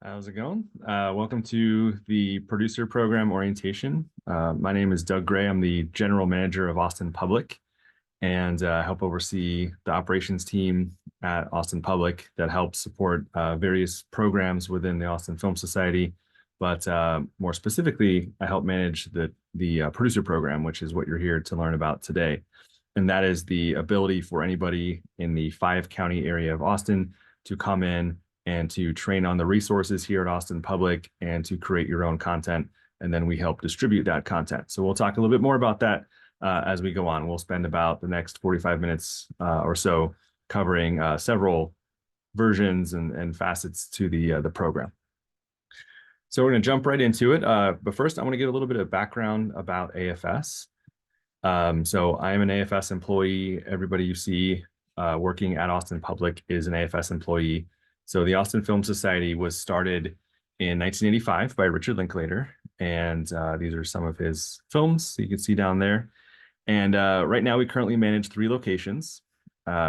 How's it going? Welcome to the producer program orientation. My name is Doug Gray. I'm the general manager of Austin Public and help oversee the operations team at Austin Public that helps support various programs within the Austin Film Society. But more specifically, I help manage the producer program, which is what you're here to learn about today. And that is the ability for anybody in the 5-county area of Austin to come in and to train on the resources here at Austin Public and to create your own content. And then we help distribute that content. So we'll talk a little bit more about that as we go on. We'll spend about the next 45 minutes or so covering several versions and facets to the program. So we're going to jump right into it. But first, I want to give a little bit of background about AFS. So I am an AFS employee. Everybody you see working at Austin Public is an AFS employee. So the Austin Film Society was started in 1985 by Richard Linklater, and these are some of his films you can see down there. And right now we currently manage 3 locations.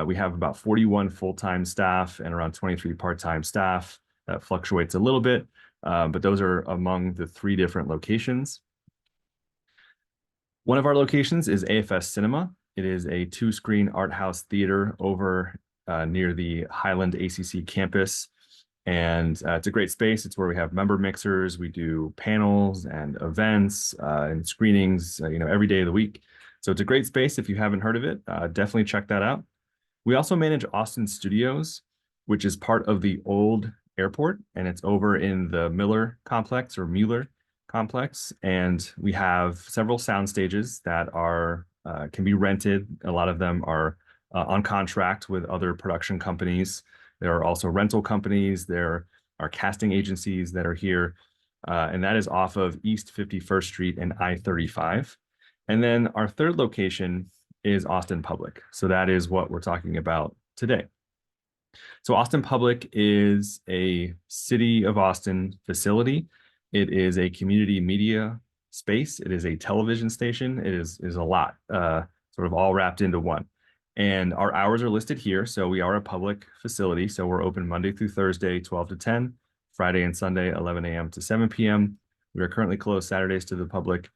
We have about 41 full-time staff and around 23 part-time staff. That fluctuates a little bit, but those are among the 3 different locations. One of our locations is AFS Cinema. It is a 2-screen art house theater over near the Highland ACC campus. And it's a great space. It's where we have member mixers. We do panels and events and screenings, every day of the week. So it's a great space. If you haven't heard of it, definitely check that out. We also manage Austin Studios, which is part of the old airport, and it's over in the Miller complex or Mueller complex. And we have several sound stages that are can be rented. A lot of them are on contract with other production companies. There are also rental companies. There are casting agencies that are here. And that is off of East 51st Street and I-35. And then our 3rd location is Austin Public. So that is what we're talking about today. So Austin Public is a City of Austin facility. It is a community media space. It is a television station. It is a lot, sort of all wrapped into one. And our hours are listed here. So we are a public facility. So we're open Monday through Thursday, 12 to 10, Friday and Sunday, 11 a.m. to 7 p.m. We are currently closed Saturdays to the public.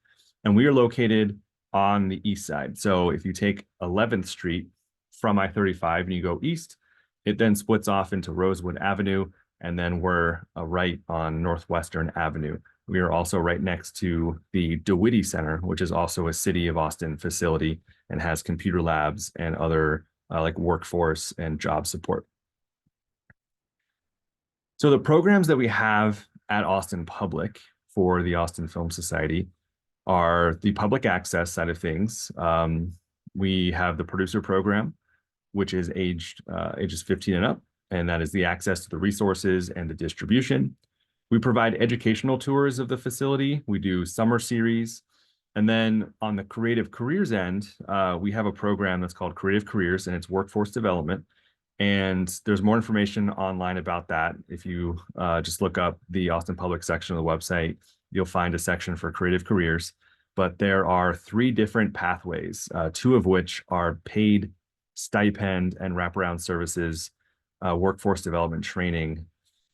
And we are located on the east side. So if you take 11th Street from I-35 and you go east, it then splits off into Rosewood Avenue. And then we're right on Northwestern Avenue. We are also right next to the DeWitty Center, which is also a City of Austin facility and has computer labs and other like workforce and job support. So the programs that we have at Austin Public for the Austin Film Society are the public access side of things. We have the producer program, which is ages 15 and up, and that is the access to the resources and the distribution. We provide educational tours of the facility. We do summer series. And then on the creative careers end, we have a program that's called Creative Careers, and it's workforce development. And there's more information online about that. If you just look up the Austin Public section of the website, you'll find a section for creative careers. But there are 3 different pathways, 2 of which are paid stipend and wraparound services, workforce development training.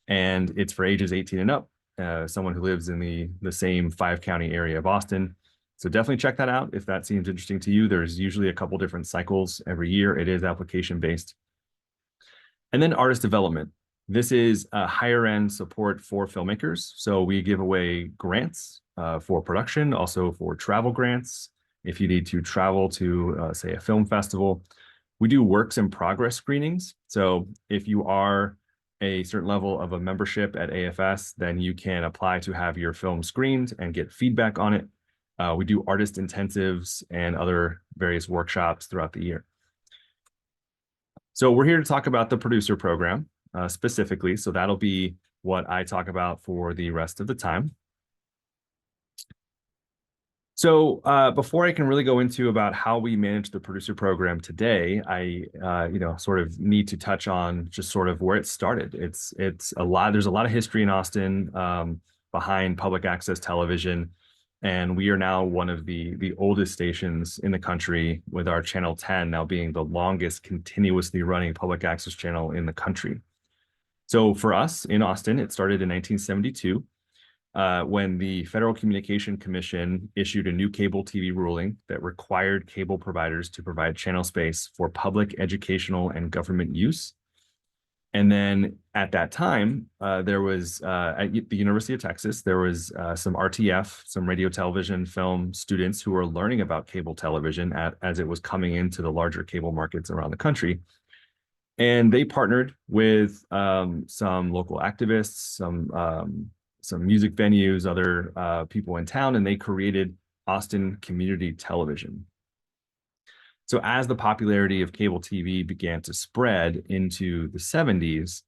And it's for ages 18 and up, someone who lives in the same 5-county area of Austin. So definitely check that out if that seems interesting to you. There's usually a couple different cycles every year. It is application based. And then artist development. This is a higher end support for filmmakers. So we give away grants for production, also for travel grants. If you need to travel to, say, a film festival, we do works in progress screenings. So if you are a certain level of a membership at AFS, then you can apply to have your film screened and get feedback on it. We do artist intensives and other various workshops throughout the year. So we're here to talk about the producer program specifically. So that'll be what I talk about for the rest of the time. So before I can really go into about how we manage the producer program today, I sort of need to touch on just sort of where it started. It's a lot. There's a lot of history in Austin behind public access television, and we are now one of the oldest stations in the country, with our channel 10 now being the longest continuously running public access channel in the country. So for us in Austin, it started in 1972 when the Federal Communication Commission issued a new cable TV ruling that required cable providers to provide channel space for public educational and government use. And then at that time, there was at the University of Texas, there was some RTF, some radio, television, film students who were learning about cable television as it was coming into the larger cable markets around the country. And they partnered with some local activists, some music venues, other people in town, and they created Austin Community Television. So as the popularity of cable TV began to spread into the 70s,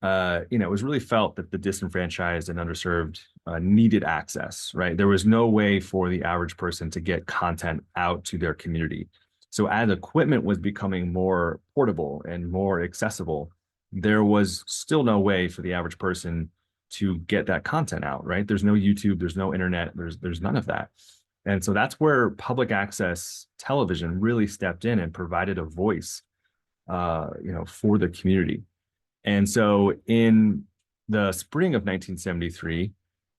it was really felt that the disenfranchised and underserved needed access, right? There was no way for the average person to get content out to their community. So as equipment was becoming more portable and more accessible, there was still no way for the average person to get that content out, right? There's no YouTube, there's no internet, there's none of that. And so that's where public access television really stepped in and provided a voice, for the community. And so in the spring of 1973,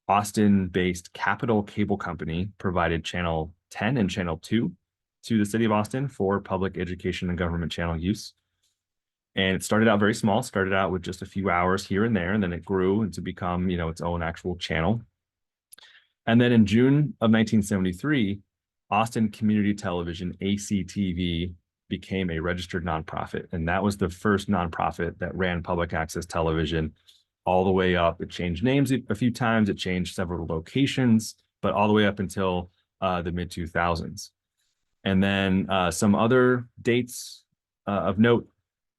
Austin-based Capital Cable Company provided Channel 10 and Channel 2 to the city of Austin for public education and government channel use. And it started out very small, started out with just a few hours here and there, and then it grew to become, its own actual channel. And then in June of 1973, Austin Community Television, ACTV, became a registered nonprofit. And that was the first nonprofit that ran public access television all the way up. It changed names a few times. It changed several locations, but all the way up until the mid 2000s. And then some other dates of note,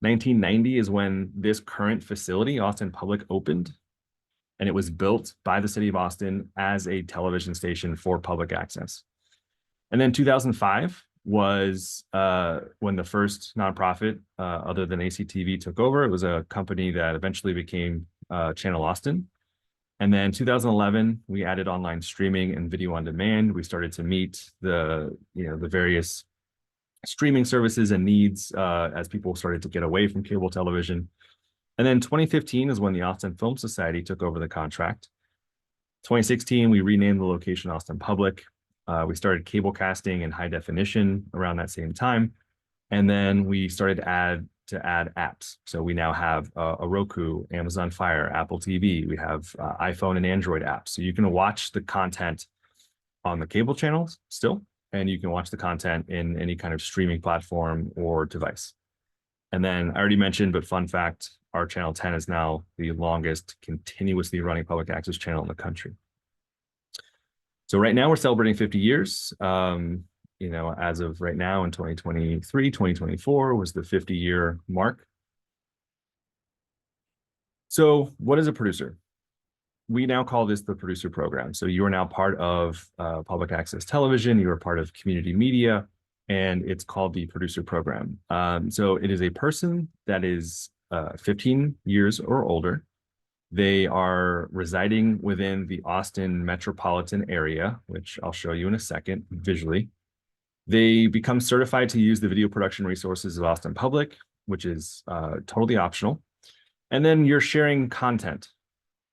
1990 is when this current facility, Austin Public, opened. And it was built by the city of Austin as a television station for public access. And then 2005 was when the first nonprofit, other than ACTV, took over. It was a company that eventually became Channel Austin. And then 2011, we added online streaming and video on demand. We started to meet the various streaming services and needs as people started to get away from cable television. And then 2015 is when the Austin Film Society took over the contract. 2016, we renamed the location Austin Public. We started cable casting and high definition around that same time. And then we started to add apps. So we now have a Roku, Amazon Fire, Apple TV. We have iPhone and Android apps. So you can watch the content on the cable channels still, and you can watch the content in any kind of streaming platform or device. And then I already mentioned, but fun fact, our Channel 10 is now the longest continuously running public access channel in the country. So right now we're celebrating 50 years. As of right now in 2023, 2024 was the 50-year mark. So what is a producer? We now call this the producer program. So you are now part of public access television. You are part of community media, and it's called the producer program. So it is a person that is 15 years or older. They are residing within the Austin metropolitan area, which I'll show you in a second visually. They become certified to use the video production resources of Austin Public, which is totally optional. And then you're sharing content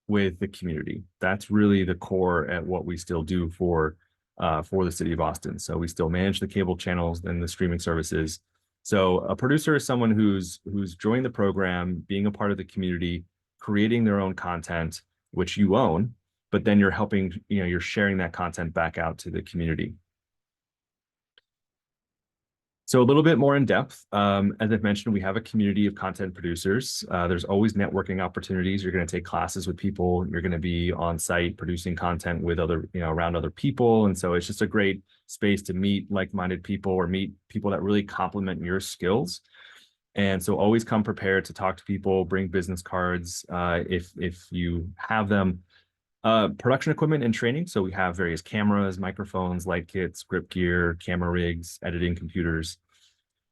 with the community. That's really the core at what we still do for the city of Austin. So we still manage the cable channels and the streaming services. So a producer is someone who's joined the program, being a part of the community, creating their own content, which you own, but then you're helping, you're sharing that content back out to the community. So a little bit more in depth, as I've mentioned, we have a community of content producers. There's always networking opportunities. You're going to take classes with people. You're going to be on site producing content with other, around other people. And so it's just a great space to meet like-minded people or meet people that really complement your skills. And so always come prepared to talk to people, bring business cards if you have them. Production equipment and training. So we have various cameras, microphones, light kits, grip gear, camera rigs, editing computers.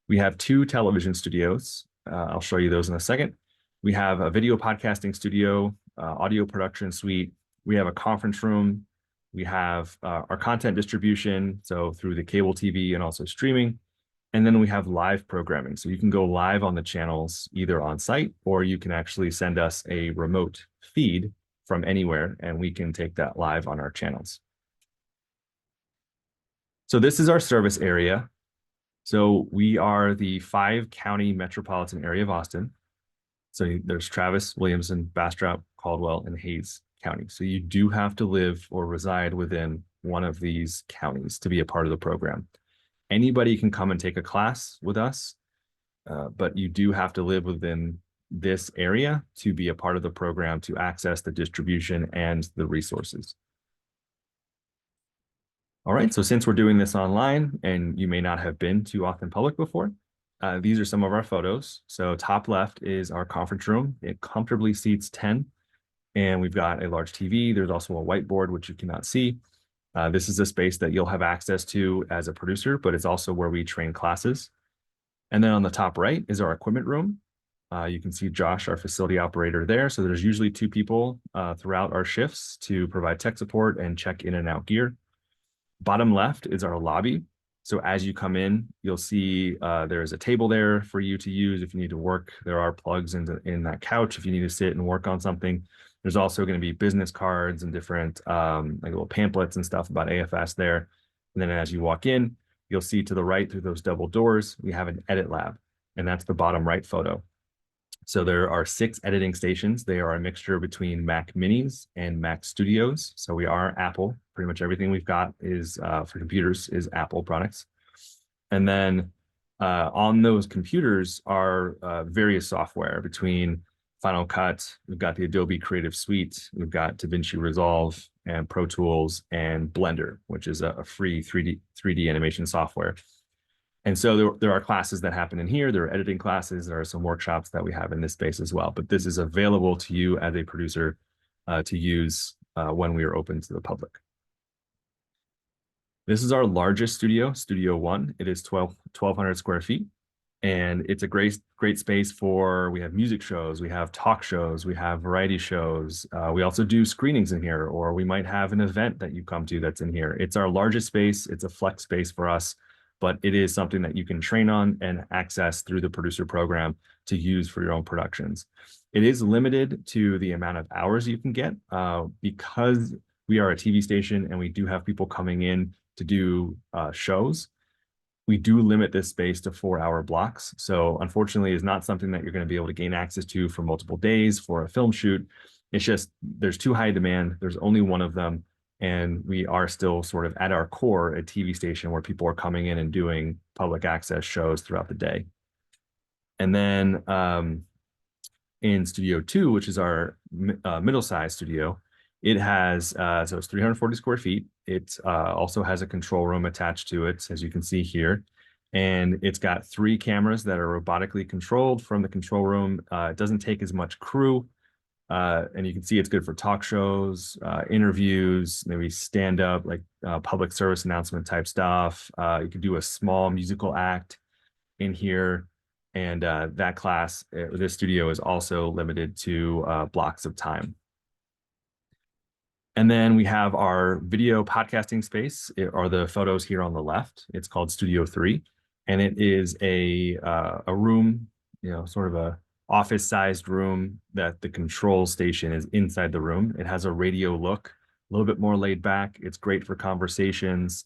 We have 2 television studios. I'll show you those in a second. We have a video podcasting studio, audio production suite. We have a conference room. We have our content distribution, so through the cable TV and also streaming. And then we have live programming. So you can go live on the channels either on site, or you can actually send us a remote feed from anywhere and we can take that live on our channels. So this is our service area. So we are the 5-county metropolitan area of Austin. So there's Travis, Williamson, Bastrop, Caldwell, and Hayes County. So you do have to live or reside within one of these counties to be a part of the program. Anybody can come and take a class with us, but you do have to live within this area to be a part of the program to access the distribution and the resources. All right, so since we're doing this online and you may not have been to Austin Public before, these are some of our photos. So top left is our conference room. It comfortably seats 10, and we've got a large TV. There's also a whiteboard, which you cannot see. This is a space that you'll have access to as a producer, but it's also where we train classes. And then on the top right is our equipment room. You can see Josh, our facility operator there. So there's usually 2 people throughout our shifts to provide tech support and check in and out gear. Bottom left is our lobby. So as you come in, you'll see there's a table there for you to use if you need to work. There are plugs in that couch if you need to sit and work on something. There's also going to be business cards and different like little pamphlets and stuff about AFS there. And then as you walk in, you'll see to the right through those double doors, we have an edit lab, and that's the bottom right photo. So there are 6 editing stations. They are a mixture between Mac Minis and Mac Studios. So we are Apple. Pretty much everything we've got is for computers is Apple products. And then on those computers are various software between Final Cut. We've got the Adobe Creative Suite. We've got DaVinci Resolve and Pro Tools and Blender, which is a free 3D animation software. And so there are classes that happen in here. There are editing classes. There are some workshops that we have in this space as well. But this is available to you as a producer to use when we are open to the public. This is our largest studio, Studio One. It is 1,200 square feet. And it's a great space for, we have music shows, we have talk shows, we have variety shows. We also do screenings in here, or we might have an event that you come to that's in here. It's our largest space. It's a flex space for us, but it is something that you can train on and access through the producer program to use for your own productions. It is limited to the amount of hours you can get because we are a TV station and we do have people coming in to do shows. We do limit this space to 4-hour blocks. So unfortunately, it's not something that you're going to be able to gain access to for multiple days for a film shoot. It's just, there's too high demand. There's only one of them. And we are still sort of at our core a TV station where people are coming in and doing public access shows throughout the day. And then in Studio 2, which is our middle-sized studio, it has, so it's 340 square feet. It also has a control room attached to it, as you can see here. And it's got 3 cameras that are robotically controlled from the control room. It doesn't take as much crew. And you can see it's good for talk shows, interviews, maybe stand up, like public service announcement type stuff. You could do a small musical act in here. And that class, this studio is also limited to blocks of time. And then we have our video podcasting space. It are the photos here on the left. It's called Studio 3. And it is a room, sort of a office-sized room that the control station is inside the room. It has a radio look, a little bit more laid back. It's great for conversations.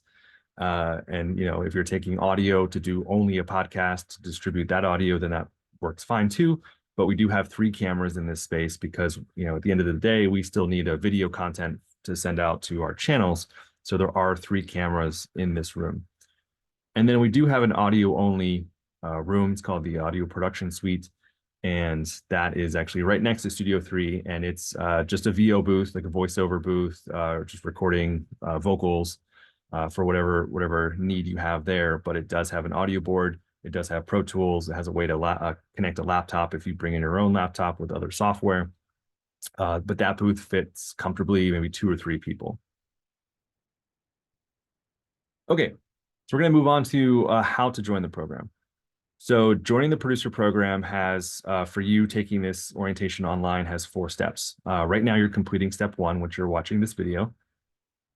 And, if you're taking audio to do only a podcast, to distribute that audio, then that works fine too. But we do have 3 cameras in this space because, at the end of the day, we still need a video content to send out to our channels. So there are 3 cameras in this room. And then we do have an audio only room. It's called the Audio Production Suite. And that is actually right next to Studio 3. And it's just a VO booth, like a voiceover booth, just recording vocals for whatever need you have there. But it does have an audio board. It does have Pro Tools. It has a way to connect a laptop if you bring in your own laptop with other software. But that booth fits comfortably, maybe 2 or 3 people. Okay, so we're going to move on to how to join the program. So joining the producer program has, for you taking this orientation online, has 4 steps. Right now, you're completing step 1, which you're watching this video.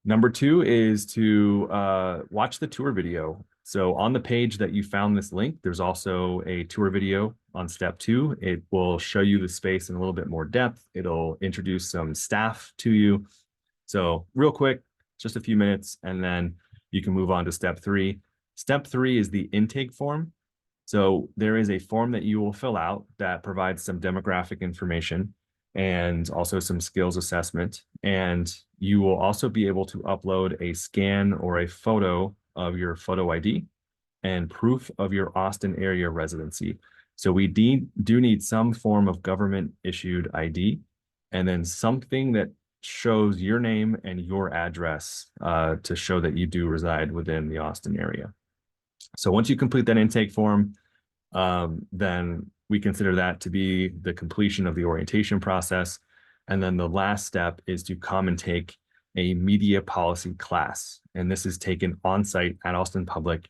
Number 2 is to watch the tour video. So on the page that you found this link, there's also a tour video on step 2. It will show you the space in a little bit more depth. It'll introduce some staff to you. So real quick, just a few minutes, and then you can move on to step 3. Step 3 is the intake form. So there is a form that you will fill out that provides some demographic information and also some skills assessment. And you will also be able to upload a scan or a photo of your photo ID and proof of your Austin area residency. So we do need some form of government issued ID, and then something that shows your name and your address to show that you do reside within the Austin area. So once you complete that intake form, then we consider that to be the completion of the orientation process. And then the last step is to come and take a media policy class. And this is taken on site at Austin Public.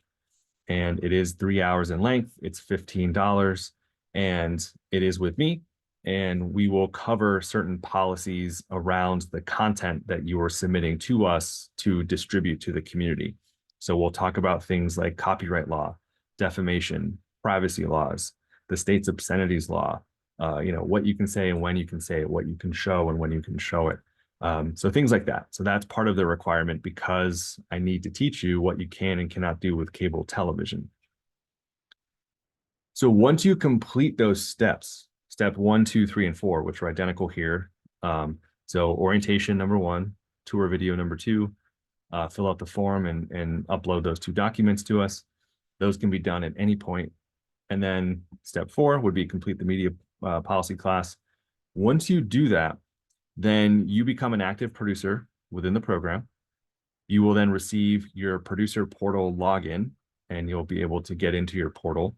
And it is 3 hours in length. It's $15. And it is with me. And we will cover certain policies around the content that you are submitting to us to distribute to the community. So we'll talk about things like copyright law, defamation, privacy laws, the state's obscenities law, what you can say and when you can say it, what you can show and when you can show it. So things like that. So that's part of the requirement because I need to teach you what you can and cannot do with cable television. So once you complete those steps, step 1, 2, 3, and 4, which are identical here. So orientation number 1, tour video number 2, fill out the form and upload those 2 documents to us. Those can be done at any point. And then step 4 would be complete the media policy class. Once you do that, then you become an active producer within the program. You will then receive your producer portal login, and you'll be able to get into your portal.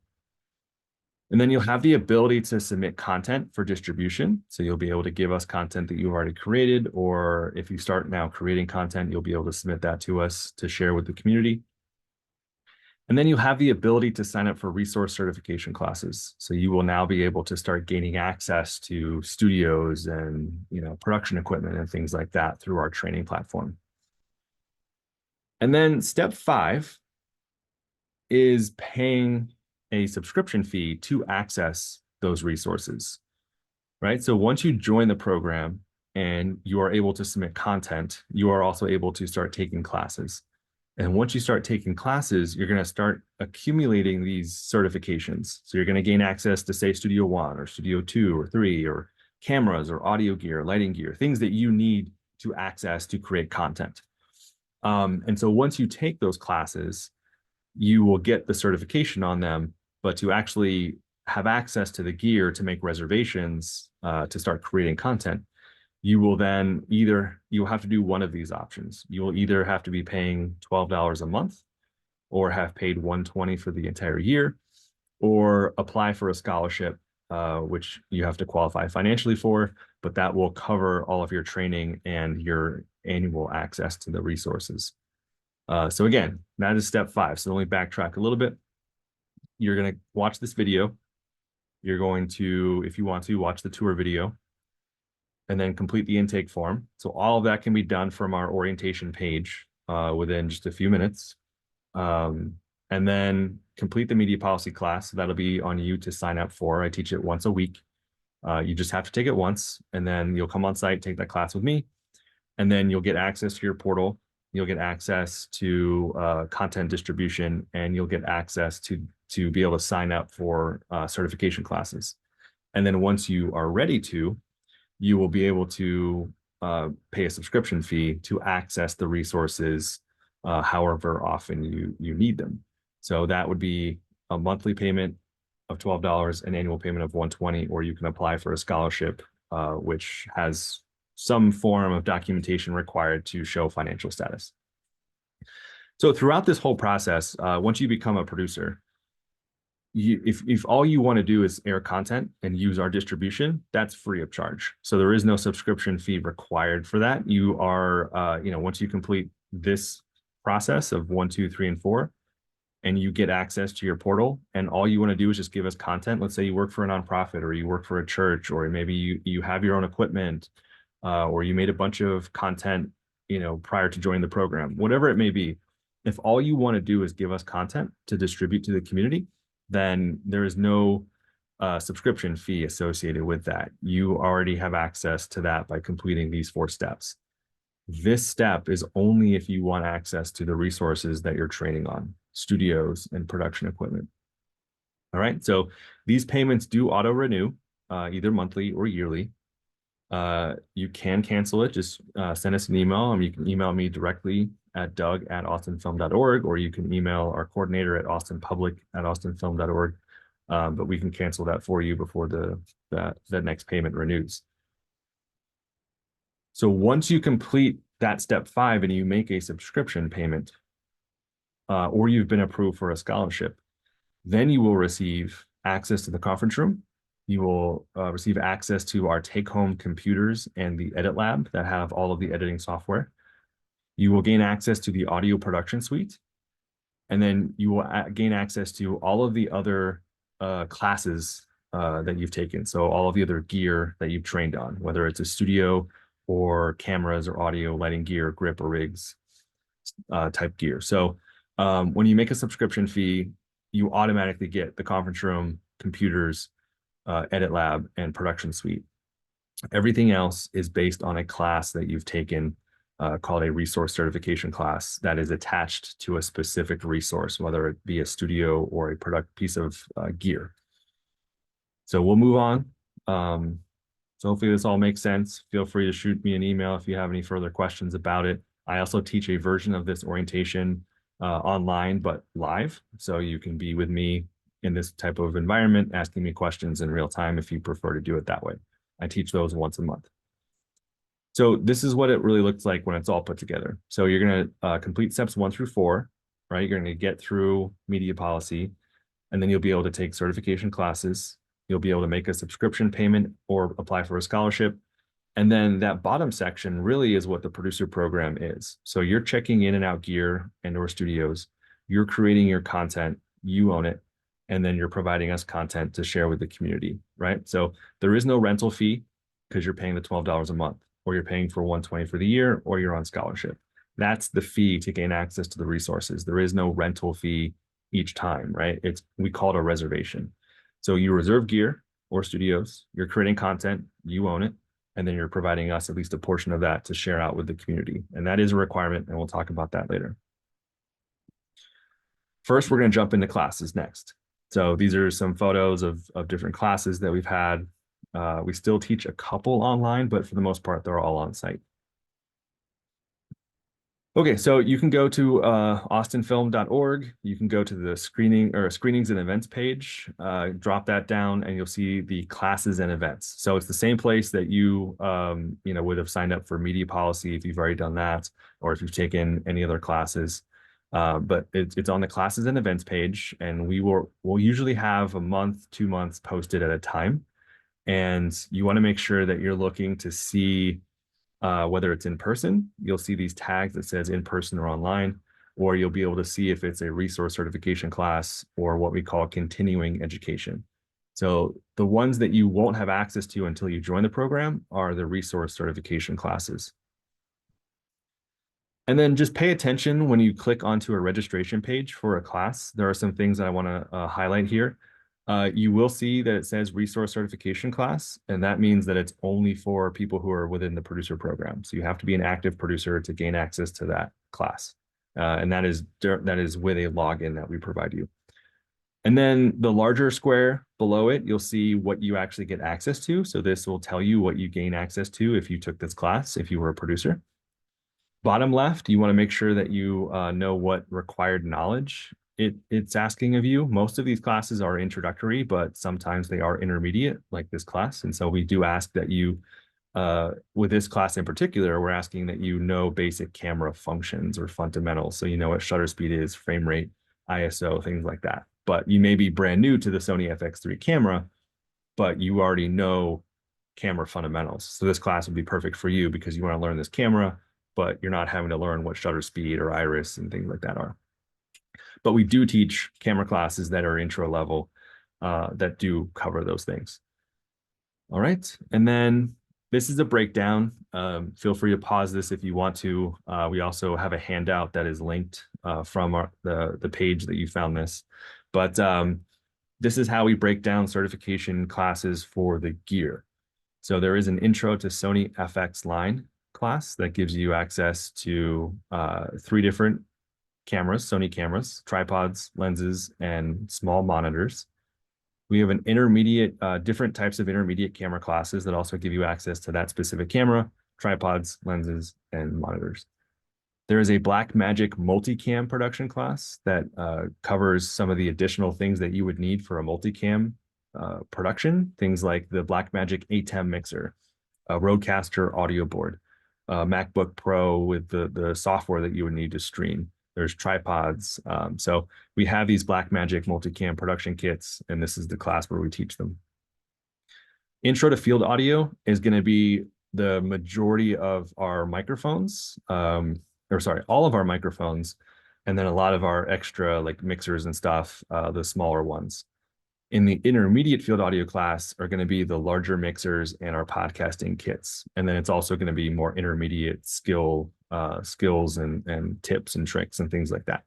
And then you'll have the ability to submit content for distribution. So you'll be able to give us content that you've already created, or if you start now creating content, you'll be able to submit that to us to share with the community. And then you have the ability to sign up for resource certification classes. So you will now be able to start gaining access to studios and production equipment and things like that through our training platform. And then step 5 is paying a subscription fee to access those resources, right? So once you join the program and you are able to submit content, you are also able to start taking classes. And once you start taking classes, you're going to start accumulating these certifications. So you're going to gain access to, say, Studio One or Studio 2 or 3, or cameras or audio gear, lighting gear, things that you need to access to create content. And so once you take those classes, you will get the certification on them, but to actually have access to the gear to make reservations to start creating content, you will then you'll have to do one of these options. You will either have to be paying $12 a month or have paid $120 for the entire year, or apply for a scholarship, which you have to qualify financially for, but that will cover all of your training and your annual access to the resources. So again, that is step 5. So let me backtrack a little bit. You're going to watch this video. You're going to, if you want to, watch the tour video and then complete the intake form. So all of that can be done from our orientation page within just a few minutes. And then complete the media policy class. That'll be on you to sign up for. I teach it once a week. You just have to take it once, and then you'll come on site, take that class with me, and then you'll get access to your portal. You'll get access to content distribution, and you'll get access to be able to sign up for certification classes. And then once you are ready to, you will be able to pay a subscription fee to access the resources however often you need them. So that would be a monthly payment of $12, an annual payment of $120, or you can apply for a scholarship, which has some form of documentation required to show financial status. So throughout this whole process, once you become a producer, if all you want to do is air content and use our distribution, that's free of charge. So there is no subscription fee required for that. You are, once you complete this process of 1, 2, 3, and 4, and you get access to your portal, and all you want to do is just give us content. Let's say you work for a nonprofit, or you work for a church, or maybe you have your own equipment, or you made a bunch of content, prior to joining the program, whatever it may be. If all you want to do is give us content to distribute to the community, then there is no subscription fee associated with that. You already have access to that by completing these 4 steps. This step is only if you want access to the resources that you're training on, studios and production equipment. All right, so these payments do auto renew either monthly or yearly. You can cancel it. Just send us an email. You can email me directly at doug@austinfilm.org, or you can email our coordinator at austinpublic@austinfilm.org. But we can cancel that for you before the next payment renews. So once you complete that step 5 and you make a subscription payment, or you've been approved for a scholarship, then you will receive access to the conference room. You will receive access to our take-home computers and the edit lab that have all of the editing software. You will gain access to the audio production suite. And then you will gain access to all of the other classes that you've taken. So all of the other gear that you've trained on, whether it's a studio or cameras or audio, lighting gear, grip or rigs type gear. So when you make a subscription fee, you automatically get the conference room, computers, edit lab, and production suite. Everything else is based on a class that you've taken called a resource certification class that is attached to a specific resource, whether it be a studio or a product piece of gear. So we'll move on. So hopefully this all makes sense. Feel free to shoot me an email if you have any further questions about it. I also teach a version of this orientation online, but live. So you can be with me in this type of environment, asking me questions in real time if you prefer to do it that way. I teach those once a month. So this is what it really looks like when it's all put together. So you're going to complete steps 1 through 4, right? You're going to get through media policy, and then you'll be able to take certification classes. You'll be able to make a subscription payment or apply for a scholarship. And then that bottom section really is what the producer program is. So you're checking in and out gear and or studios. You're creating your content, you own it, and then you're providing us content to share with the community, right? So there is no rental fee because you're paying the $12 a month, or you're paying for $120 for the year, or you're on scholarship. That's the fee to gain access to the resources. There is no rental fee each time, right? We call it a reservation. So you reserve gear or studios, you're creating content, you own it, and then you're providing us at least a portion of that to share out with the community. And that is a requirement, and we'll talk about that later. First, we're going to jump into classes next. So these are some photos of different classes that we've had. We still teach a couple online, but for the most part, they're all on site. Okay, so you can go to austinfilm.org. You can go to the screenings and events page, drop that down, and you'll see the classes and events. So it's the same place that you would have signed up for media policy if you've already done that, or if you've taken any other classes. But it's on the classes and events page, and we'll usually have a month, 2 months posted at a time. And you want to make sure that you're looking to see whether it's in person. You'll see these tags that says in person or online, or you'll be able to see if it's a resource certification class or what we call continuing education. So the ones that you won't have access to until you join the program are the resource certification classes. And then just pay attention when you click onto a registration page for a class. There are some things that I want to highlight here. You will see that it says resource certification class, and that means that it's only for people who are within the producer program. So you have to be an active producer to gain access to that class. And that is with a login that we provide you. And then the larger square below it, you'll see what you actually get access to. So this will tell you what you gain access to if you took this class, if you were a producer. Bottom left, you want to make sure that you know what required knowledge it's asking of you. Most of these classes are introductory, but sometimes they are intermediate, like this class. And so we do ask that you, with this class in particular, we're asking that you know basic camera functions or fundamentals. So you know what shutter speed is, frame rate, ISO, things like that. But you may be brand new to the Sony FX3 camera, but you already know camera fundamentals. So this class would be perfect for you because you want to learn this camera, but you're not having to learn what shutter speed or iris and things like that are. But we do teach camera classes that are intro level that do cover those things. All right, and then this is a breakdown. Feel free to pause this if you want to. We also have a handout that is linked from the page that you found this. But this is how we break down certification classes for the gear. So there is an intro to Sony FX line class that gives you access to 3 different cameras, Sony cameras, tripods, lenses, and small monitors. We have an intermediate, different types of intermediate camera classes that also give you access to that specific camera, tripods, lenses, and monitors. There is a Blackmagic multicam production class that covers some of the additional things that you would need for a multicam production, things like the Blackmagic ATEM mixer, a Rodecaster audio board, a MacBook Pro with the software that you would need to stream. There's tripods. So we have these Blackmagic multicam production kits, and this is the class where we teach them. Intro to Field Audio is going to be the majority of our microphones, all of our microphones, and then a lot of our extra like mixers and stuff, the smaller ones. In the intermediate field audio class are going to be the larger mixers and our podcasting kits. And then it's also going to be more intermediate skills and tips and tricks and things like that.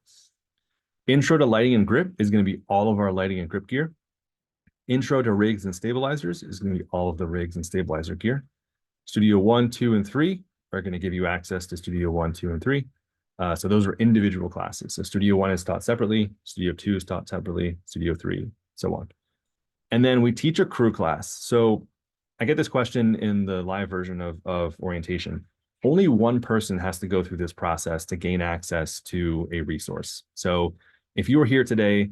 Intro to Lighting and Grip is going to be all of our lighting and grip gear. Intro to Rigs and Stabilizers is going to be all of the rigs and stabilizer gear. Studio 1, 2, and 3 are going to give you access to Studio 1, 2, and 3. So those are individual classes. So Studio 1 is taught separately, Studio 2 is taught separately, Studio 3, so on. And then we teach a crew class. So I get this question in the live version of orientation. Only one person has to go through this process to gain access to a resource. So if you were here today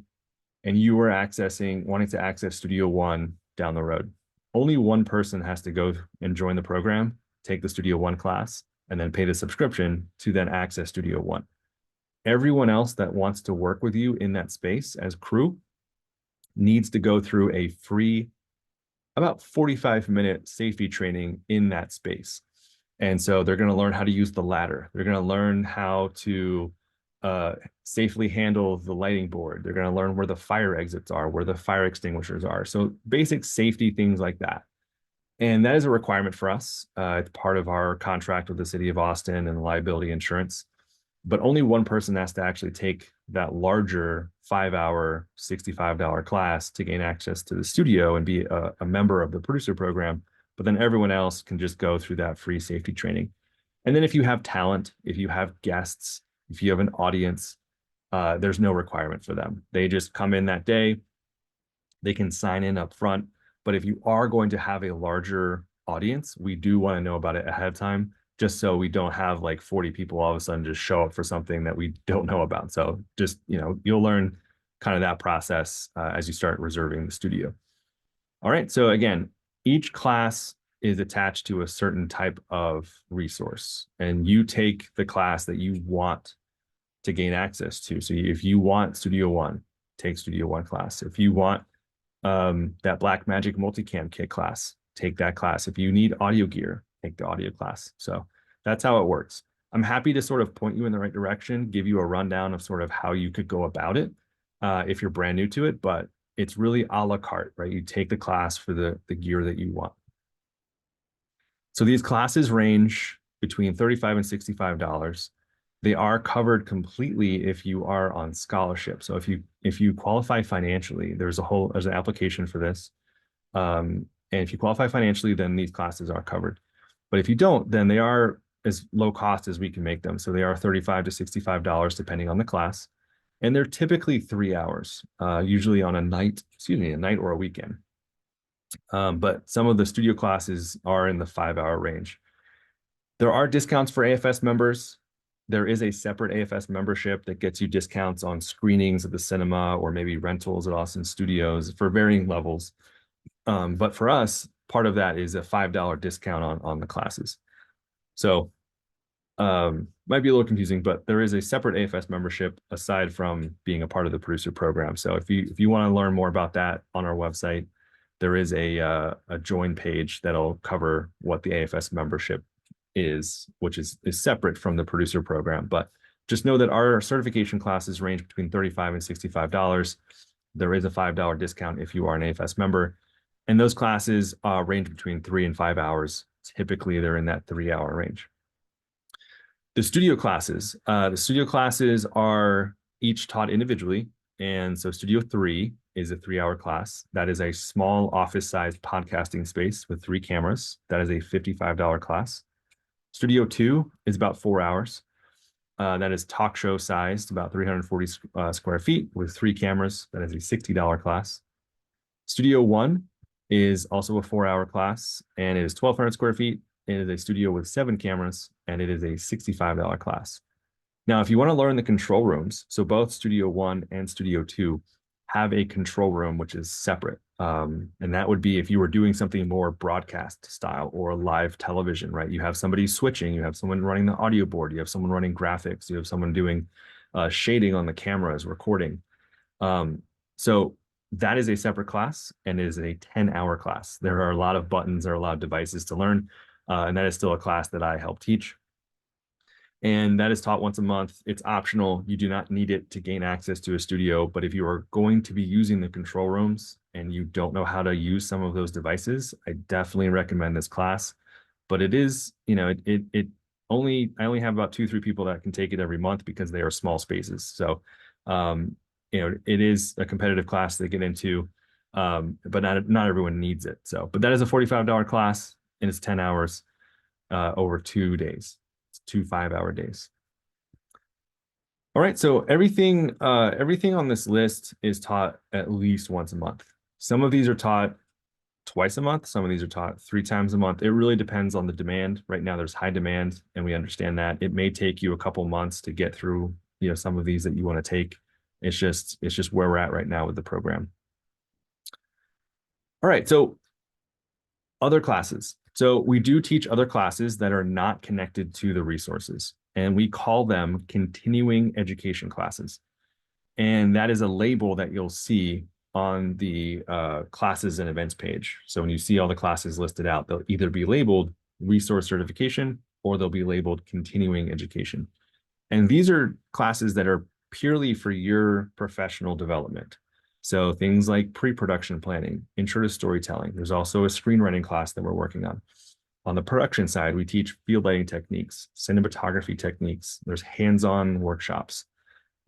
and you were wanting to access Studio 1 down the road, only one person has to go and join the program, take the Studio 1 class, and then pay the subscription to then access Studio 1. Everyone else that wants to work with you in that space as crew needs to go through a free, about 45-minute safety training in that space. And so they're going to learn how to use the ladder. They're going to learn how to safely handle the lighting board. They're going to learn where the fire exits are, where the fire extinguishers are. So basic safety things like that. And that is a requirement for us. It's part of our contract with the city of Austin and liability insurance. But only one person has to actually take that larger 5-hour, $65 class to gain access to the studio and be a member of the producer program. But then everyone else can just go through that free safety training. And then if you have talent, if you have guests, if you have an audience, there's no requirement for them. They just come in that day. They can sign in up front. But if you are going to have a larger audience, we do want to know about it ahead of time, just so we don't have like 40 people all of a sudden just show up for something that we don't know about. So just, you'll learn kind of that process as you start reserving the studio. All right. So again, each class is attached to a certain type of resource, and you take the class that you want to gain access to. So if you want Studio 1, take Studio 1 class. If you want that Blackmagic multicam kit class, take that class. If you need audio gear, take the audio class. So that's how it works. I'm happy to sort of point you in the right direction, give you a rundown of sort of how you could go about it if you're brand new to it, but it's really a la carte, right? You take the class for the gear that you want. So these classes range between $35 and $65. They are covered completely if you are on scholarship. So if you qualify financially, there's an application for this. And if you qualify financially, then these classes are covered. But if you don't, then they are as low cost as we can make them. So they are $35 to $65 depending on the class. And they're typically 3 hours, usually on a night or a weekend. But some of the studio classes are in the 5-hour range. There are discounts for AFS members. There is a separate AFS membership that gets you discounts on screenings at the cinema or maybe rentals at Austin Studios for varying levels. But for us, part of that is a $5 discount on the classes. So might be a little confusing, but there is a separate AFS membership aside from being a part of the producer program. So if you want to learn more about that on our website, there is a join page that'll cover what the AFS membership is, which is separate from the producer program. But just know that our certification classes range between $35 and $65. There is a $5 discount if you are an AFS member. And those classes range between 3 and 5 hours. Typically, they're in that 3-hour range. The studio classes. The studio classes are each taught individually. And so Studio 3 is a 3-hour class. That is a small office-sized podcasting space with 3 cameras. That is a $55 class. Studio 2 is about 4 hours. That is talk show sized, about 340 square feet with 3 cameras. That is a $60 class. Studio 1 is also a 4-hour class, and it is 1,200 square feet. It is a studio with 7 cameras, and it is a $65 class. Now, if you want to learn the control rooms, so both Studio 1 and Studio 2 have a control room, which is separate. And that would be if you were doing something more broadcast style or live television, right? You have somebody switching, you have someone running the audio board, you have someone running graphics, you have someone doing shading on the cameras, recording. So that is a separate class and is a 10-hour class. There are a lot of buttons, there are a lot of devices to learn, and that is still a class that I help teach. And that is taught once a month. It's optional. You do not need it to gain access to a studio. But if you are going to be using the control rooms and you don't know how to use some of those devices, I definitely recommend this class. But it is, you know, I only have about 2-3 people that can take it every month because they are small spaces. So, you know, it is a competitive class to get into, but not everyone needs it. So, but that is a $45 class and it's 10 hours over 2 days. 2 5-hour days. All right, so everything on this list is taught at least once a month. Some of these are taught twice a month. Some of these are taught 3 times a month. It really depends on the demand. Right now, there's high demand, and we understand that. It may take you a couple months to get through, you know, some of these that you want to take. It's just where we're at right now with the program. All right, so other classes. So we do teach other classes that are not connected to the resources, and we call them continuing education classes. And that is a label that you'll see on the classes and events page. So when you see all the classes listed out, they'll either be labeled resource certification or they'll be labeled continuing education. And these are classes that are purely for your professional development. So things like pre-production planning, intro to storytelling. There's also a screenwriting class that we're working on. On the production side, we teach field lighting techniques, cinematography techniques. There's hands-on workshops.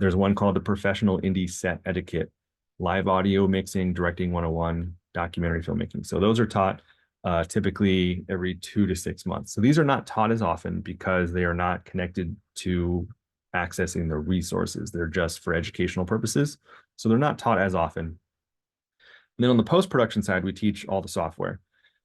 There's one called the Professional Indie Set Etiquette, live audio mixing, directing 101, documentary filmmaking. So those are taught typically every 2 to 6 months. So these are not taught as often because they are not connected to accessing the resources. They're just for educational purposes. So they're not taught as often. And then on the post-production side, we teach all the software.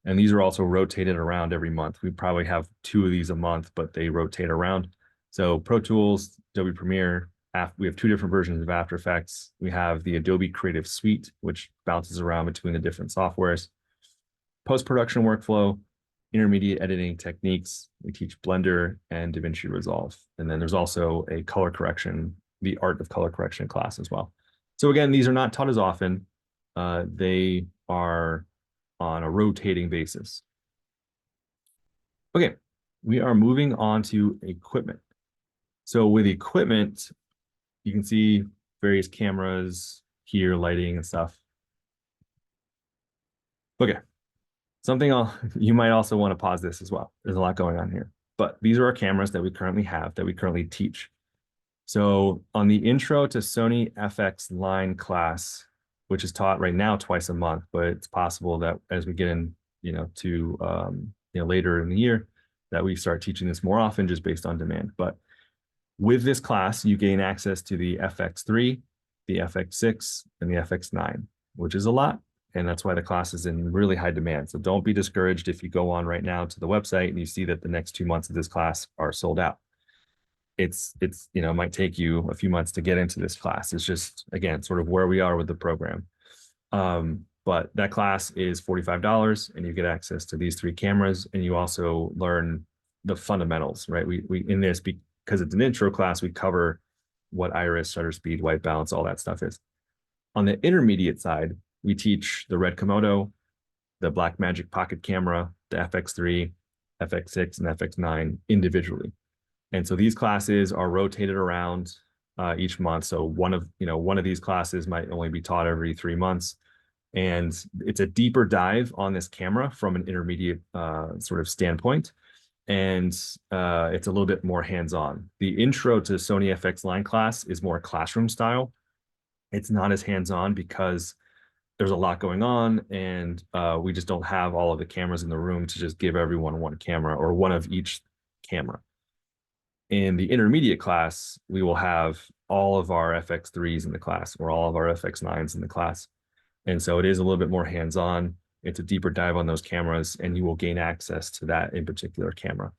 And these are also rotated around every month. We probably have 2 of these a month, but they rotate around. So Pro Tools, Adobe Premiere, we have 2 different versions of After Effects. We have the Adobe Creative Suite, which bounces around between the different softwares. Post-production workflow, intermediate editing techniques. We teach Blender and DaVinci Resolve. And then there's also a color correction, the art of color correction class as well. So again, these are not taught as often. They are on a rotating basis. Okay, we are moving on to equipment. So with equipment, you can see various cameras here, lighting and stuff. Okay, you might also want to pause this as well. There's a lot going on here, but these are our cameras that we currently have, that we currently teach. So on the Intro to Sony FX Line class, which is taught right now twice a month, but it's possible that as we get in, to later in the year, that we start teaching this more often just based on demand. But with this class, you gain access to the FX3, the FX6, and the FX9, which is a lot. And that's why the class is in really high demand. So don't be discouraged if you go on right now to the website and you see that the next 2 months of this class are sold out. It might take you a few months to get into this class. It's just, again, sort of where we are with the program. But that class is $45 and you get access to these 3 cameras, and you also learn the fundamentals, right? We in this, because it's an intro class, we cover what iris, shutter speed, white balance, all that stuff is. On the intermediate side, we teach the Red Komodo, the Blackmagic Pocket Camera, the FX3, FX6, and FX9 individually. And so these classes are rotated around each month. So one of these classes might only be taught every 3 months. And it's a deeper dive on this camera from an intermediate sort of standpoint. and it's a little bit more hands-on. The intro to Sony FX Line class is more classroom style. It's not as hands-on because there's a lot going on, and we just don't have all of the cameras in the room to just give everyone one camera or one of each camera. In the intermediate class, we will have all of our FX3s in the class or all of our FX9s in the class. And so it is a little bit more hands-on. It's a deeper dive on those cameras, and you will gain access to that in particular camera.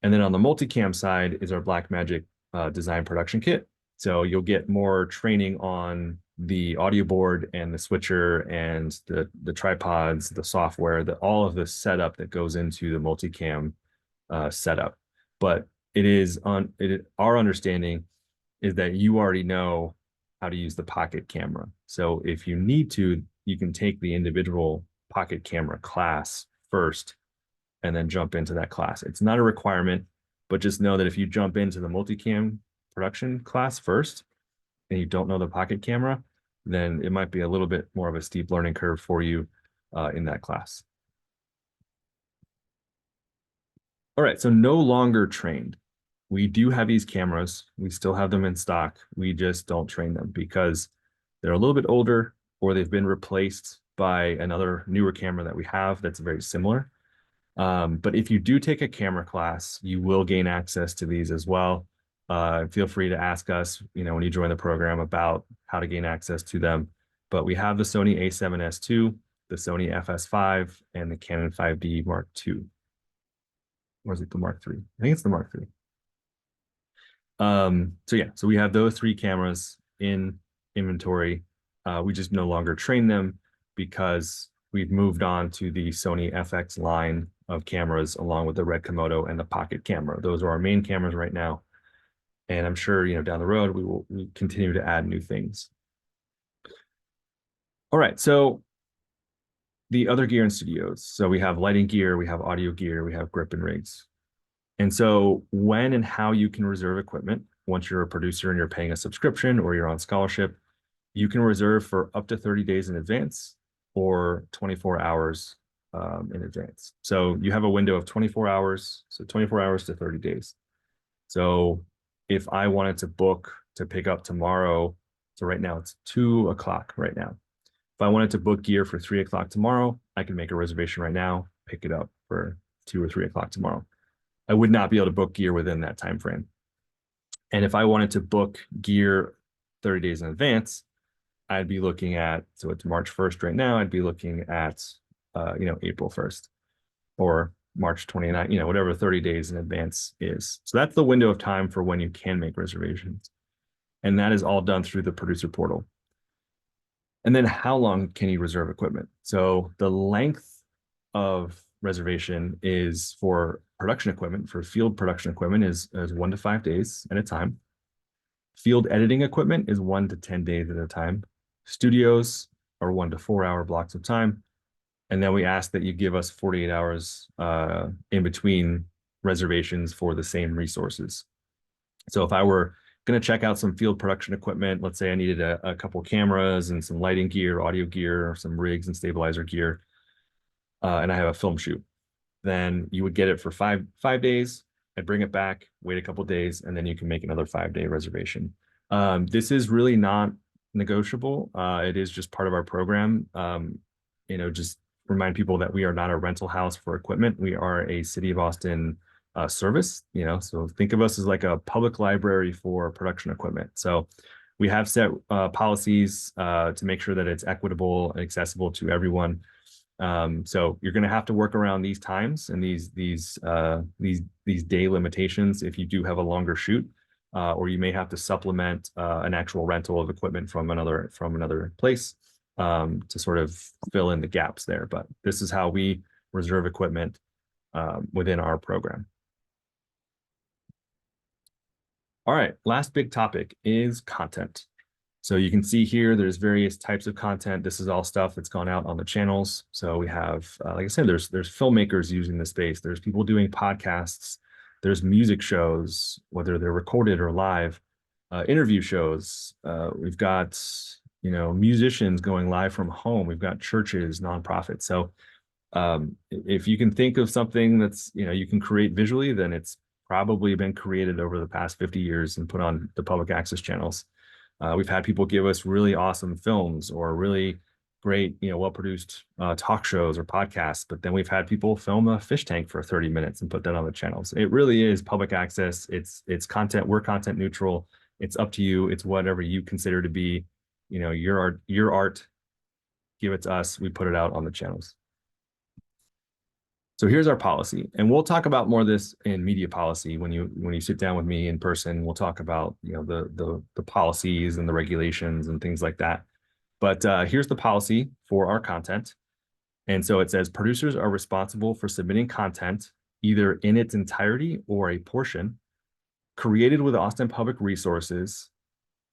And then on the multicam side is our Blackmagic design production kit. So you'll get more training on the audio board and the switcher and the tripods, the software, all of the setup that goes into the multicam setup. But our understanding is that you already know how to use the pocket camera. So if you need to, you can take the individual pocket camera class first and then jump into that class. It's not a requirement, but just know that if you jump into the multicam production class first and you don't know the pocket camera, then it might be a little bit more of a steep learning curve for you in that class. All right, so no longer trained. We do have these cameras. We still have them in stock. We just don't train them because they're a little bit older or they've been replaced by another newer camera that we have that's very similar. But if you do take a camera class, you will gain access to these as well. Feel free to ask us, when you join the program about how to gain access to them. But we have the Sony a7S II, the Sony FS5, and the Canon 5D Mark II. Or is it the Mark III? I think it's the Mark III. So we have those 3 cameras in inventory. We just no longer train them because we've moved on to the Sony FX line of cameras along with the Red Komodo and the pocket camera. Those are our main cameras right now. And I'm sure, down the road, we will continue to add new things. All right, so the other gear in studios. So we have lighting gear, we have audio gear, we have grip and rigs. And so when and how you can reserve equipment, once you're a producer and you're paying a subscription or you're on scholarship, you can reserve for up to 30 days in advance or 24 hours in advance. So you have a window of 24 hours, so 24 hours to 30 days. So if I wanted to book to pick up tomorrow, so right now it's 2 o'clock right now. If I wanted to book gear for 3 o'clock tomorrow, I can make a reservation right now, pick it up for 2 or 3 o'clock tomorrow. I would not be able to book gear within that time frame. And if I wanted to book gear 30 days in advance, I'd be looking at, so it's March 1st right now, I'd be looking at, April 1st or March 29th, whatever 30 days in advance is. So that's the window of time for when you can make reservations. And that is all done through the producer portal. And then how long can you reserve equipment? So the length of reservation is for production equipment, for field production equipment is 1 to 5 days at a time. Field editing equipment is 1 to 10 days at a time. Studios are 1 to 4 hour blocks of time. And then we ask that you give us 48 hours in between reservations for the same resources. So if I were going to check out some field production equipment, let's say I needed a couple cameras and some lighting gear, audio gear, some rigs and stabilizer gear, and I have a film shoot, then you would get it for five days. I'd bring it back, wait a couple days, and then you can make another 5-day reservation. This is really not negotiable. It is just part of our program. Just remind people that we are not a rental house for equipment. We are a City of Austin service, so think of us as like a public library for production equipment. So we have set policies to make sure that it's equitable and accessible to everyone. So you're going to have to work around these times and these day limitations if you do have a longer shoot, or you may have to supplement an actual rental of equipment from another place to sort of fill in the gaps there. But this is how we reserve equipment within our program. All right, last big topic is content. So you can see here, there's various types of content. This is all stuff that's gone out on the channels. So we have, like I said, there's filmmakers using the space. There's people doing podcasts. There's music shows, whether they're recorded or live, interview shows. We've got, musicians going live from home. We've got churches, nonprofits. So If you can think of something that's, you can create visually, then it's probably been created over the past 50 years and put on the public access channels. We've had people give us really awesome films or really great, well-produced talk shows or podcasts, but then we've had people film a fish tank for 30 minutes and put that on the channels. It really is public access. It's content. We're content neutral. It's up to you. It's whatever you consider to be, your art. Give it to us. We put it out on the channels. So here's our policy, and we'll talk about more of this in media policy when you sit down with me in person. We'll talk about the policies and the regulations and things like that. But here's the policy for our content. And so it says producers are responsible for submitting content either in its entirety or a portion created with Austin Public resources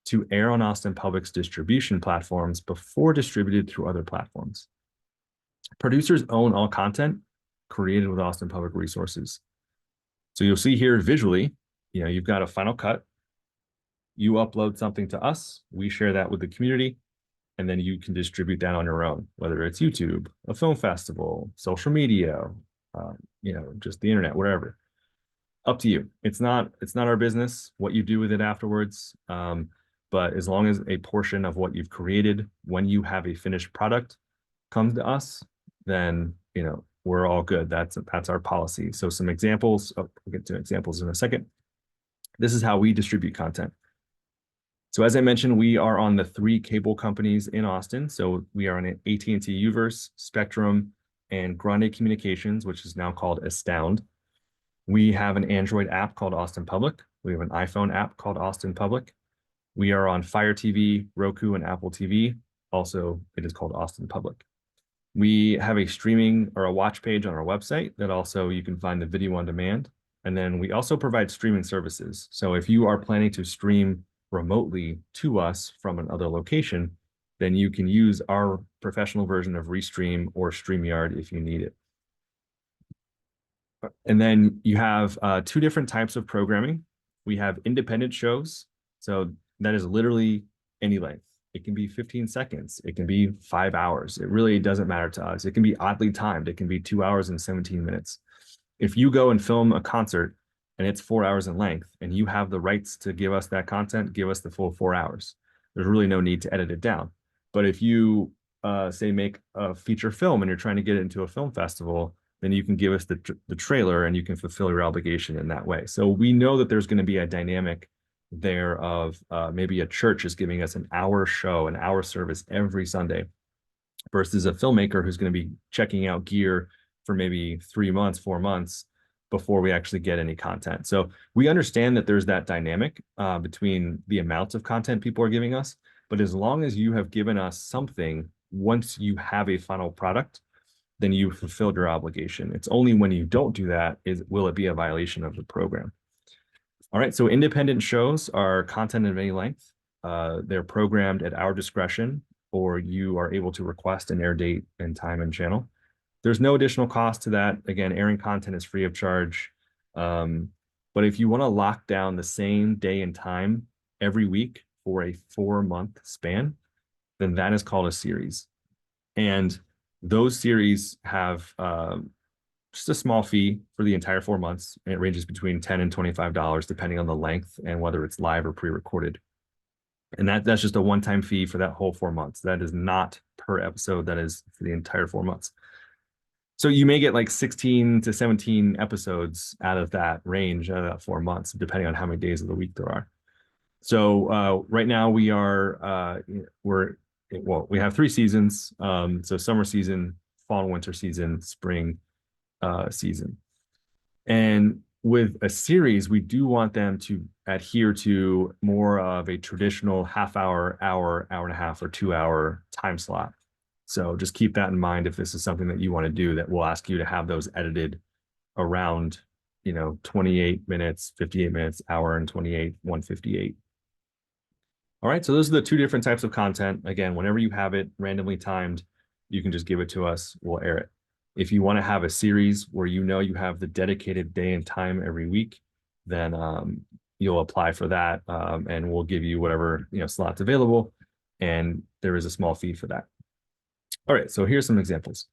to air on Austin Public's distribution platforms before distributed through other platforms. Producers own all content created with Austin Public resources. So you'll see here visually, you've got a final cut. You upload something to us, we share that with the community, and then you can distribute that on your own, whether it's YouTube, a film festival, social media, just the internet, whatever. Up to you. It's not our business what you do with it afterwards. But as long as a portion of what you've created when you have a finished product comes to us, then we're all good. That's our policy. So some examples. We'll get to examples in a second. This is how we distribute content. So as I mentioned, we are on the 3 cable companies in Austin. So we are on AT&T UVerse, Spectrum, and Grande Communications, which is now called Astound. We have an Android app called Austin Public. We have an iPhone app called Austin Public. We are on Fire TV, Roku, and Apple TV. Also, it is called Austin Public. We have a streaming or a watch page on our website that also you can find the video on demand. And then we also provide streaming services. So if you are planning to stream remotely to us from another location, then you can use our professional version of Restream or StreamYard if you need it. And then you have 2 different types of programming. We have independent shows. So that is literally any length. It can be 15 seconds. It can be 5 hours. It really doesn't matter to us. It can be oddly timed. It can be 2 hours and 17 minutes. If you go and film a concert and it's 4 hours in length and you have the rights to give us that content, give us the full 4 hours. There's really no need to edit it down. But if you say make a feature film and you're trying to get it into a film festival, then you can give us the trailer and you can fulfill your obligation in that way. So we know that there's going to be a dynamic there of maybe a church is giving us an hour show, an hour service every Sunday versus a filmmaker who's going to be checking out gear for maybe 3 months, 4 months before we actually get any content. So we understand that there's that dynamic between the amount of content people are giving us, but as long as you have given us something, once you have a final product, then you fulfilled your obligation. It's only when you don't do that will it be a violation of the program. All right, so independent shows are content of any length. They're programmed at our discretion, or you are able to request an air date and time and channel. There's no additional cost to that. Again, airing content is free of charge. But if you want to lock down the same day and time every week for a 4-month span, then that is called a series. And those series have just a small fee for the entire 4 months. And it ranges between $10 and $25, depending on the length and whether it's live or pre-recorded. And that's just a one-time fee for that whole 4 months. That is not per episode. That is for the entire 4 months. So you may get like 16 to 17 episodes out of that range, out of that 4 months, depending on how many days of the week there are. So right now we have 3 seasons. So summer season, fall and winter season, spring season. And with a series, we do want them to adhere to more of a traditional half-hour, hour, hour and a half, or 2-hour time slot. So just keep that in mind if this is something that you want to do, that we'll ask you to have those edited around, 28 minutes, 58 minutes, hour and 28, 158. All right, so those are the 2 different types of content. Again, whenever you have it randomly timed, you can just give it to us, we'll air it. If you want to have a series where you have the dedicated day and time every week, then you'll apply for that, and we'll give you whatever slots available, and there is a small fee for that. All right, so here's some examples.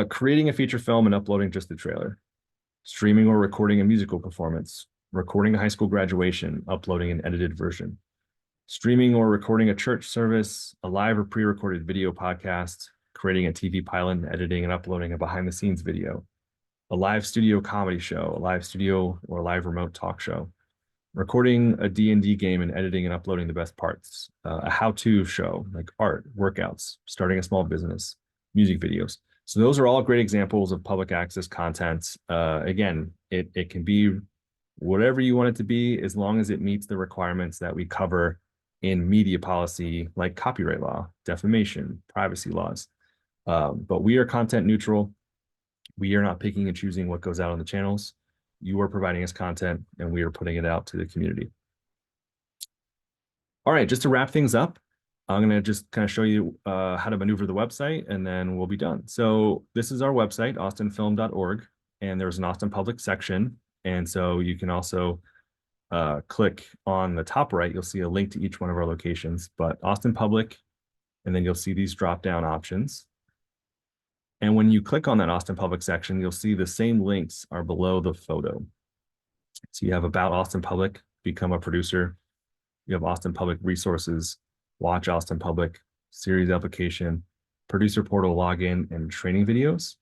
Creating a feature film and uploading just the trailer. Streaming or recording a musical performance. Recording a high school graduation, uploading an edited version. Streaming or recording a church service, a live or pre-recorded video podcast, creating a TV pilot and editing and uploading a behind-the-scenes video, a live studio comedy show, a live studio or live remote talk show, recording a D&D game and editing and uploading the best parts, a how-to show like art, workouts, starting a small business, music videos. So those are all great examples of public access content. Again, it can be whatever you want it to be, as long as it meets the requirements that we cover in media policy, like copyright law, defamation, privacy laws. But we are content neutral. We are not picking and choosing what goes out on the channels. You are providing us content and we are putting it out to the community. All right, just to wrap things up, I'm going to just kind of show you how to maneuver the website and then we'll be done. So this is our website, austinfilm.org, and there's an Austin Public section. And so you can also click on the top right, you'll see a link to each one of our locations, but Austin Public, and then you'll see these drop-down options. And when you click on that Austin Public section, you'll see the same links are below the photo. So you have About Austin Public, Become a Producer. You have Austin Public Resources, Watch Austin Public, Series Application, Producer Portal Login, and Training Videos.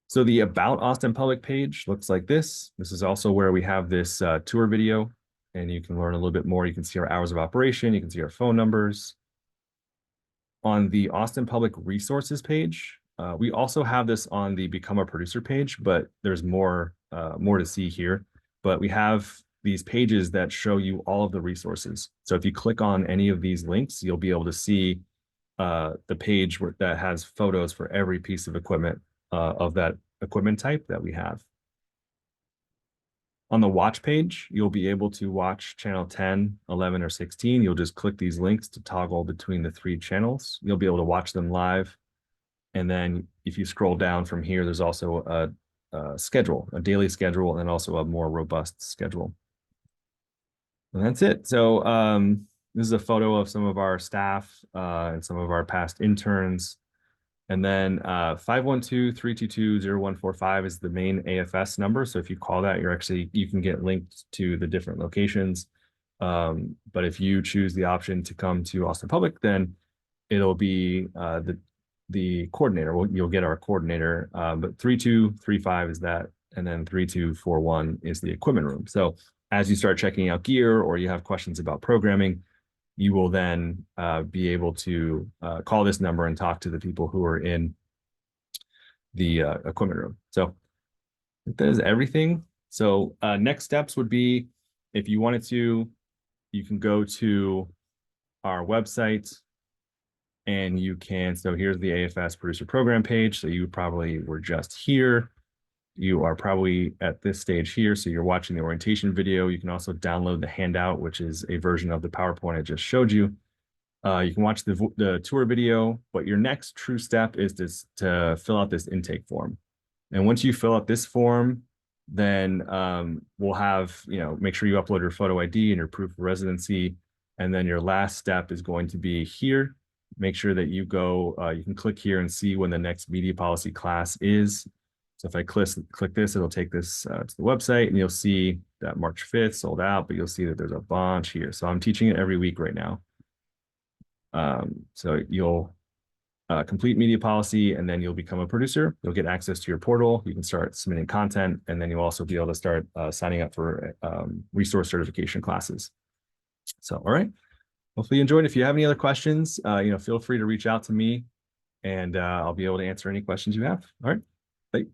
So the About Austin Public page looks like this. This is also where we have this tour video, and you can learn a little bit more. You can see our hours of operation. You can see our phone numbers. On the Austin Public Resources page, we also have this on the Become a Producer page, but there's more to see here. But we have these pages that show you all of the resources. So if you click on any of these links, you'll be able to see the page that has photos for every piece of equipment of that equipment type that we have. On the watch page, you'll be able to watch channel 10, 11, or 16. You'll just click these links to toggle between the 3 channels. You'll be able to watch them live. And then if you scroll down from here, there's also a schedule, a daily schedule, and also a more robust schedule. And that's it. So this is a photo of some of our staff and some of our past interns. And then 512-322-0145 is the main AFS number. So if you call that, you can get linked to the different locations. But if you choose the option to come to Austin Public, then it'll be the coordinator. You'll get our coordinator, but 3235 is that, and then 3241 is the equipment room. So as you start checking out gear or you have questions about programming, you will then be able to call this number and talk to the people who are in the equipment room. So that is everything. So next steps would be, if you wanted to, you can go to our website and you can, so here's the AFS producer program page. So you probably were just here. You are probably at this stage here. So you're watching the orientation video. You can also download the handout, which is a version of the PowerPoint I just showed you. You can watch the tour video, but your next true step is to fill out this intake form. And once you fill out this form, then we'll have, make sure you upload your photo ID and your proof of residency. And then your last step is going to be here. Make sure that you go, you can click here and see when the next media policy class is. So if I click this, it'll take this to the website, and you'll see that March 5th sold out, but you'll see that there's a bunch here. So I'm teaching it every week right now. So you'll complete media policy, and then you'll become a producer. You'll get access to your portal. You can start submitting content, and then you'll also be able to start signing up for resource certification classes. So, all right. Hopefully you enjoyed. If you have any other questions, feel free to reach out to me, and I'll be able to answer any questions you have. All right. Bye.